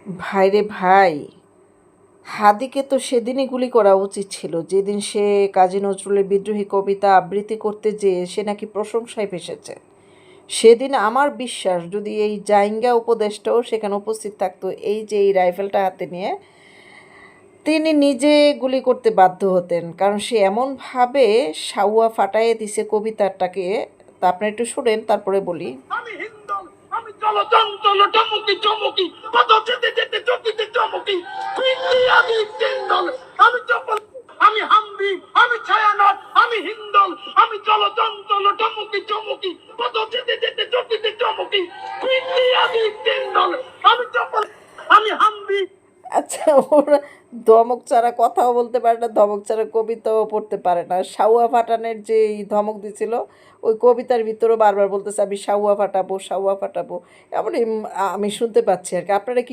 ভাইরে ভাই, হাদিকে তো সেদিনই গুলি করা উচিত ছিল যেদিন সে কাজী নজরুলের বিদ্রোহী কবিতা আবৃত্তি করতে যেয়ে সে নাকি প্রশংসায় ভেসেছে। সেদিন আমার বিশ্বাস যদি এই জাইঙ্গা উপদেশটাও সেখানে উপস্থিত থাকতো, এই যে এই রাইফেলটা হাতে নিয়ে, তিনি নিজে গুলি করতে বাধ্য হতেন, কারণ সে এমনভাবে সাউয়া ফাটাইয়ে দিছে কবিতাটাকে। তা আপনি একটু শুনেন, তারপরে বলি। আমি হিন্দল, আমি চলচঞ্চল চমকি চমকি, কত যেতে যেতে চকিতে চমকি, আমি হিন্দল, আমি চপল, আমি হাম্বি, আমি ছায়ানট, আমি হিন্দল, আমি চলচঞ্চল চমকি চমকি, কত যেতে যেতে চকিতে চমকি, আমি হিন্দল, আমি চপল, আমি হাম্বি। আচ্ছা, ওরা ধমক ছাড়া কথাও বলতে পারে না, ধমক ছাড়া কবিতাও পড়তে পারে না। সাউয়া ফাটানের যে এই ধমক দিছিল, ওই কবিতার ভিতরেও বারবার বলতেছে আমি সাউয়া ফাটাবো, সাউয়া ফাটাবো। এমনই আমি শুনতে পাচ্ছি আর কি। আপনারা কি